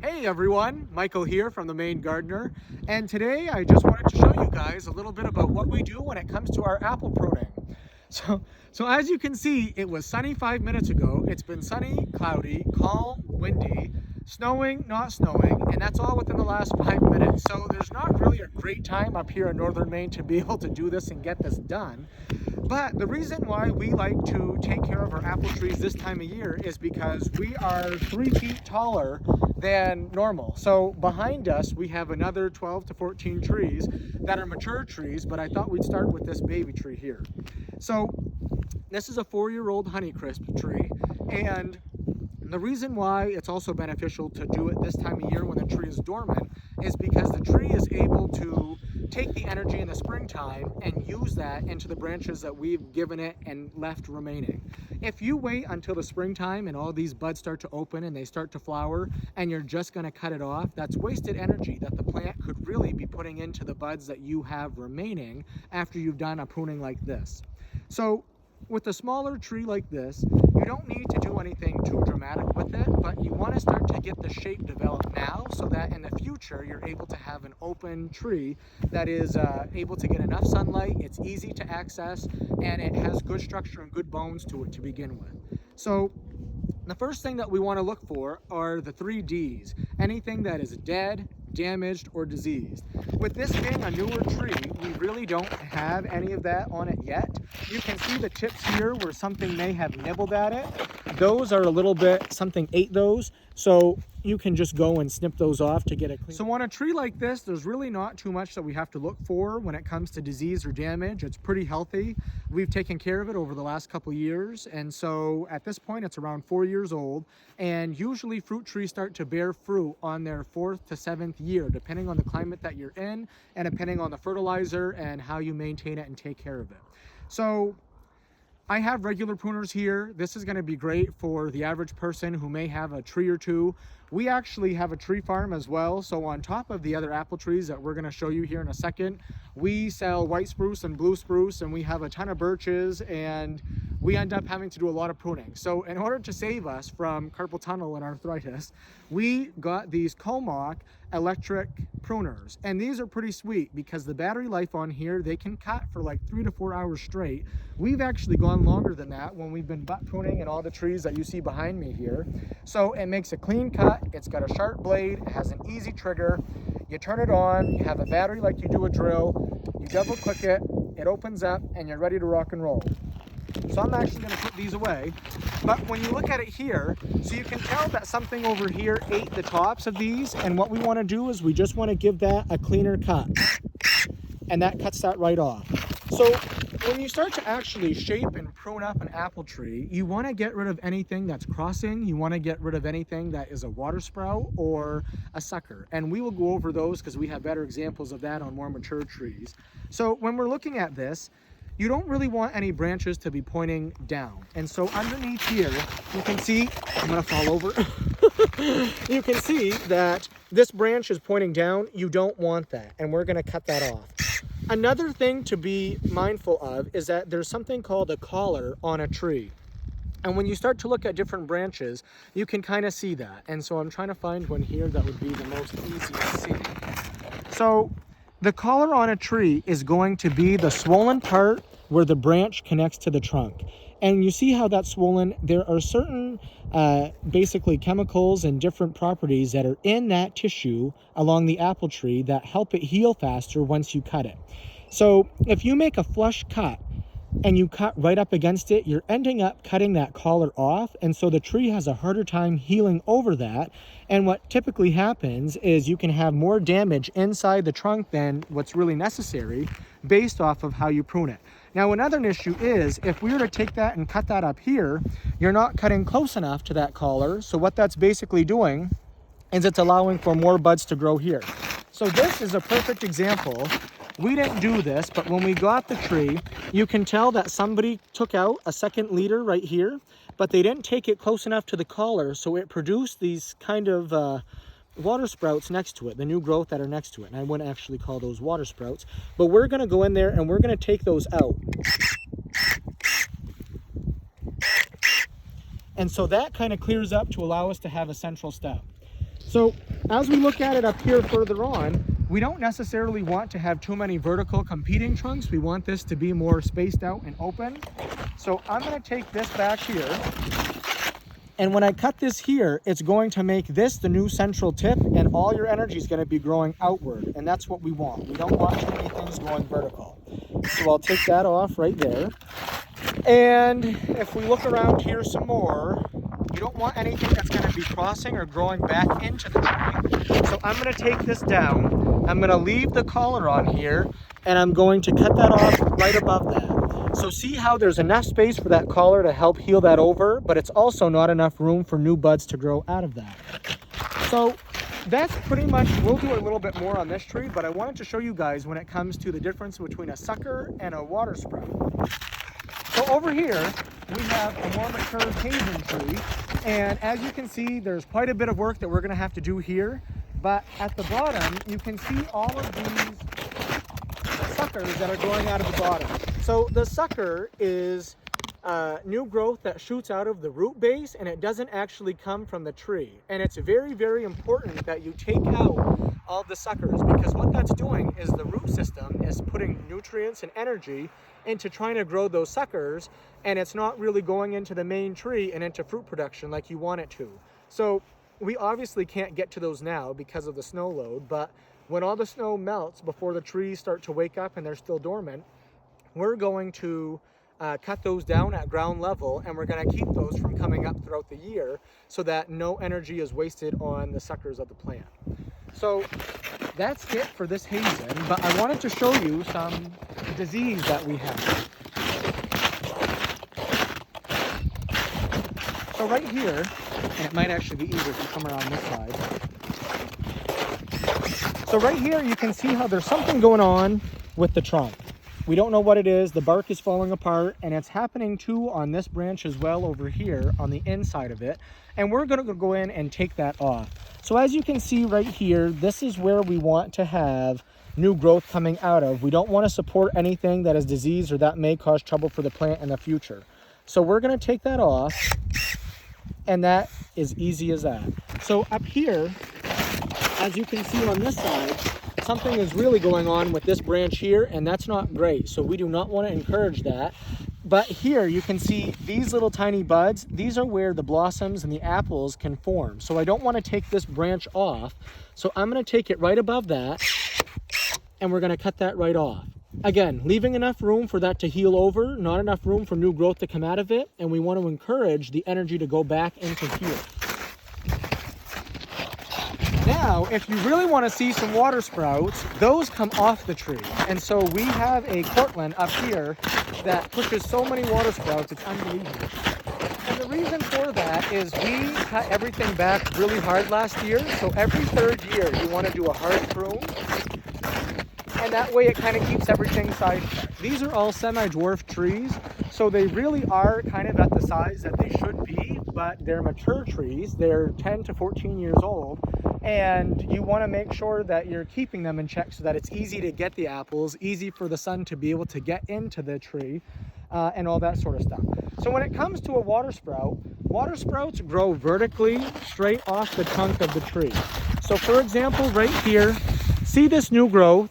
Hey everyone, Michael here from The Maine Gardener, and today I just wanted to show you guys a little bit about what we do when it comes to our apple pruning. So as you can see, it was sunny 5 minutes ago. It's been sunny, cloudy, calm, windy, snowing, not snowing, and that's all within the last 5 minutes. So there's not really a great time up here in northern Maine to be able to do this and get this done. But the reason why we like to take care of our apple trees this time of year is because we are 3 feet taller than normal. So behind us, we have another 12 to 14 trees that are mature trees, but I thought we'd start with this baby tree here. So this is a 4-year-old Honeycrisp tree, and the reason why it's also beneficial to do it this time of year when the tree is dormant is because the tree is able to take the energy in the springtime and use that into the branches that we've given it and left remaining. If you wait until the springtime and all these buds start to open and they start to flower and you're just going to cut it off, that's wasted energy that the plant could really be putting into the buds that you have remaining after you've done a pruning like this. So with a smaller tree like this, you don't need to do anything too dramatic with it, but you want to start to get the shape developed now so that in the future you're able to have an open tree that is able to get enough sunlight, it's easy to access, and it has good structure and good bones to it to begin with. So the first thing that we want to look for are the 3 Ds, anything that is dead, damaged, or diseased. With this being a newer tree, we really don't have any of that on it yet. You can see the tips here where something may have nibbled at it. Those are a little bit, something ate those, so you can just go and snip those off to get it clean. So on a tree like this, there's really not too much that we have to look for when it comes to disease or damage. It's pretty healthy. We've taken care of it over the last couple years, and so at this point it's around 4 years old, and usually fruit trees start to bear fruit on their 4th to 7th year, depending on the climate that you're in and depending on the fertilizer and how you maintain it and take care of it. So I have regular pruners here. This is going to be great for the average person who may have a tree or two. We actually have a tree farm as well. So on top of the other apple trees that we're going to show you here in a second, we sell white spruce and blue spruce, and we have a ton of birches, and we end up having to do a lot of pruning. So in order to save us from carpal tunnel and arthritis, we got these Comoc electric pruners, and these are pretty sweet because the battery life on here, they can cut for like 3 to 4 hours straight. We've actually gone longer than that when we've been butt pruning in all the trees that you see behind me here. So it makes a clean cut, it's got a sharp blade, it has an easy trigger. You turn it on, you have a battery like you do a drill, you double click it, it opens up, and you're ready to rock and roll. So I'm actually going to put these away, but when you look at it here, so you can tell that something over here ate the tops of these, and what we want to do is we just want to give that a cleaner cut, and that cuts that right off. So when you start to actually shape and prune up an apple tree, you want to get rid of anything that's crossing, you want to get rid of anything that is a water sprout or a sucker, and we will go over those because we have better examples of that on more mature trees. So when we're looking at this, you don't really want any branches to be pointing down. And so underneath here, you can see, I'm gonna fall over. You can see that this branch is pointing down. You don't want that, and we're gonna cut that off. Another thing to be mindful of is that there's something called a collar on a tree. And when you start to look at different branches, you can kind of see that. And so I'm trying to find one here that would be the most easy to see. So the collar on a tree is going to be the swollen part where the branch connects to the trunk. And you see how that's swollen? There are certain basically chemicals and different properties that are in that tissue along the apple tree that help it heal faster once you cut it. So if you make a flush cut and you cut right up against it, you're ending up cutting that collar off, and so the tree has a harder time healing over that. And what typically happens is you can have more damage inside the trunk than what's really necessary based off of how you prune it. Now another issue is if we were to take that and cut that up here, you're not cutting close enough to that collar. So what that's basically doing is it's allowing for more buds to grow here. So this is a perfect example. We didn't do this, but when we got the tree, you can tell that somebody took out a second leader right here, but they didn't take it close enough to the collar, so it produced these kind of water sprouts next to it, the new growth that are next to it. And I wouldn't actually call those water sprouts, but we're gonna go in there and we're gonna take those out. And so that kind of clears up to allow us to have a central step. So as we look at it up here further on, we don't necessarily want to have too many vertical competing trunks. We want this to be more spaced out and open. So I'm going to take this back here. And when I cut this here, it's going to make this the new central tip, and all your energy is going to be growing outward. And that's what we want. We don't want too many things going vertical. So I'll take that off right there. And if we look around here some more, you don't want anything that's going to be crossing or growing back into the tree. So I'm going to take this down. I'm going to leave the collar on here, and I'm going to cut that off right above that. So see how there's enough space for that collar to help heal that over, but it's also not enough room for new buds to grow out of that. So that's pretty much, we'll do a little bit more on this tree, but I wanted to show you guys when it comes to the difference between a sucker and a water sprout. So over here, we have a more mature Cajun tree, and as you can see, there's quite a bit of work that we're going to have to do here, but at the bottom, you can see all of these suckers that are growing out of the bottom. So the sucker is new growth that shoots out of the root base, and it doesn't actually come from the tree. And it's very, very important that you take out all the suckers, because what that's doing is the root system is putting nutrients and energy into trying to grow those suckers, and it's not really going into the main tree and into fruit production like you want it to. So we obviously can't get to those now because of the snow load, but when all the snow melts before the trees start to wake up and they're still dormant, we're going to cut those down at ground level, and we're going to keep those from coming up throughout the year so that no energy is wasted on the suckers of the plant. So that's it for this hazen, but I wanted to show you some disease that we have. So right here, and it might actually be easier if you come around this side. So right here you can see how there's something going on with the trunk. We don't know what it is. The bark is falling apart, and it's happening too on this branch as well over here on the inside of it. And we're going to go in and take that off. So as you can see right here, this is where we want to have new growth coming out of. We don't want to support anything that is diseased or that may cause trouble for the plant in the future. So we're going to take that off, and that is easy as that. So up here, as you can see on this side, something is really going on with this branch here, and that's not great. So we do not want to encourage that. But here you can see these little tiny buds. These are where the blossoms and the apples can form. So I don't want to take this branch off. So I'm going to take it right above that, and we're going to cut that right off. Again, leaving enough room for that to heal over, not enough room for new growth to come out of it. And we want to encourage the energy to go back into here. Now, if you really want to see some water sprouts, those come off the tree. And so we have a Cortland up here that pushes so many water sprouts, it's unbelievable. And the reason for that is we cut everything back really hard last year. So every third year, you want to do a hard prune. And that way it kind of keeps everything side cut. These are all semi-dwarf trees, so they really are kind of at the size that they should be, but they're mature trees. They're 10 to 14 years old, and you want to make sure that you're keeping them in check so that it's easy to get the apples, easy for the sun to be able to get into the tree, and all that sort of stuff. So when it comes to a water sprouts grow vertically straight off the trunk of the tree. So for example, right here, see this new growth?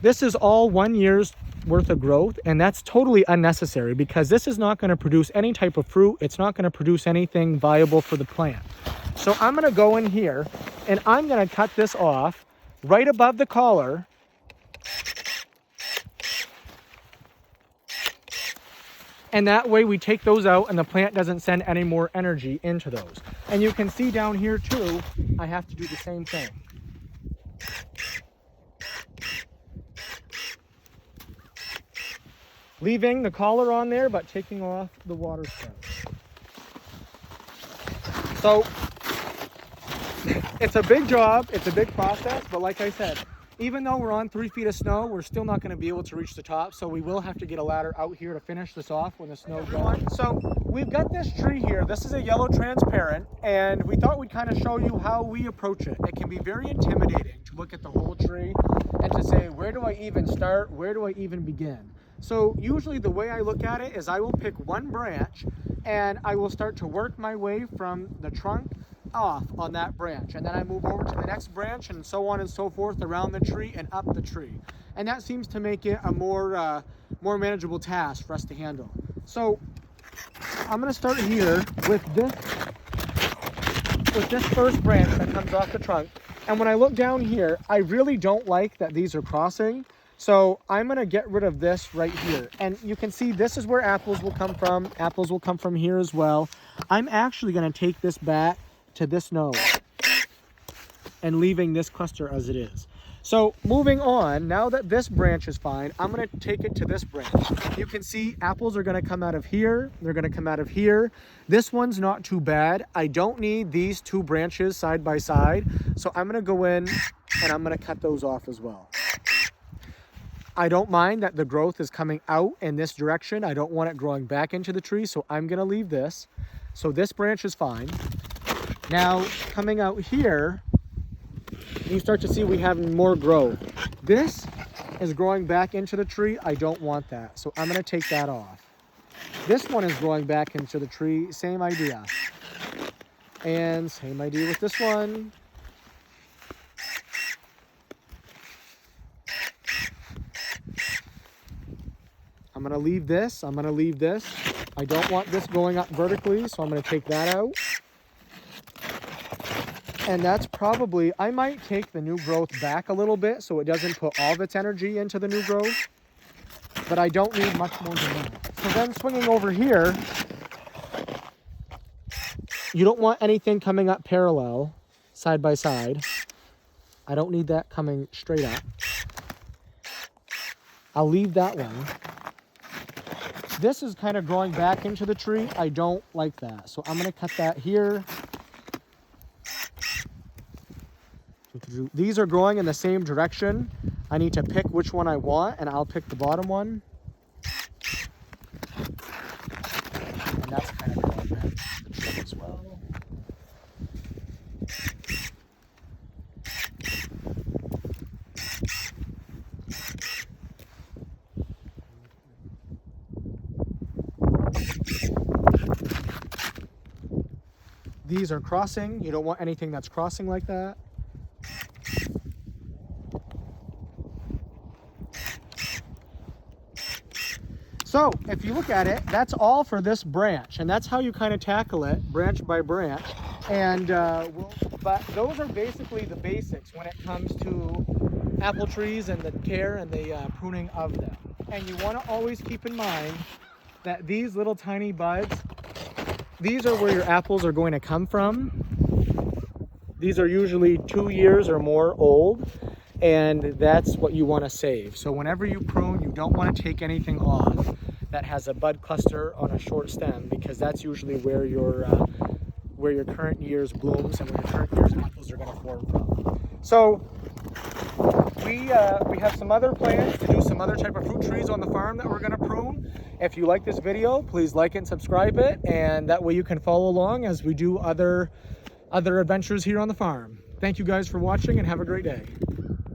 This is all 1 year's worth of growth, and that's totally unnecessary because this is not going to produce any type of fruit. It's not going to produce anything viable for the plant. So I'm going to go in here, and I'm going to cut this off right above the collar. And that way we take those out and the plant doesn't send any more energy into those. And you can see down here too, I have to do the same thing. Leaving the collar on there, but taking off the water sprout. So it's a big job, it's a big process, but like I said, even though we're on 3 feet of snow, we're still not going to be able to reach the top, so we will have to get a ladder out here to finish this off when the snow's gone. So we've got this tree here. This is a yellow transparent, and we thought we'd kind of show you how we approach it. It can be very intimidating to look at the whole tree and to say, where do I even start? Where do I even begin? So usually the way I look at it is I will pick one branch and I will start to work my way from the trunk off on that branch, and then I move over to the next branch, and so on and so forth around the tree and up the tree. And that seems to make it a more manageable task for us to handle. So I'm going to start here with this first branch that comes off the trunk. And when I look down here, I really don't like that these are crossing. So I'm going to get rid of this right here. And you can see this is where apples will come from. Apples will come from here as well. I'm actually going to take this back to this node and leaving this cluster as it is. So moving on, now that this branch is fine, I'm going to take it to this branch. You can see apples are going to come out of here. They're going to come out of here. This one's not too bad. I don't need these two branches side by side. So I'm going to go in and I'm going to cut those off as well. I don't mind that the growth is coming out in this direction. I don't want it growing back into the tree, so I'm going to leave this. So this branch is fine. Now coming out here, you start to see we have more growth. This is growing back into the tree. I don't want that, so I'm going to take that off. This one is growing back into the tree. Same idea. And same idea with this one. I'm going to leave this. I'm going to leave this. I don't want this going up vertically, so I'm going to take that out. And that's probably, I might take the new growth back a little bit so it doesn't put all of its energy into the new growth. But I don't need much more than that. So then swinging over here, you don't want anything coming up parallel, side by side. I don't need that coming straight up. I'll leave that one. This is kind of growing back into the tree. I don't like that. So I'm going to cut that here. These are growing in the same direction. I need to pick which one I want, and I'll pick the bottom one. And that's kind of growing back into the tree as well. These are crossing. You don't want anything that's crossing like that. So if you look at it, that's all for this branch, and that's how you kind of tackle it branch by branch. And but those are basically the basics when it comes to apple trees and the care and the pruning of them. And you want to always keep in mind that these little tiny buds, these are where your apples are going to come from. These are usually 2 years or more old, and that's what you want to save. So whenever you prune, you don't want to take anything off that has a bud cluster on a short stem, because that's usually where your current year's blooms and where your current year's apples are going to form from. So we have some other plans to do some other type of fruit trees on the farm that we're going to prune. If you like this video, please like and subscribe it, and that way you can follow along as we do other adventures here on the farm. Thank you guys for watching, and have a great day.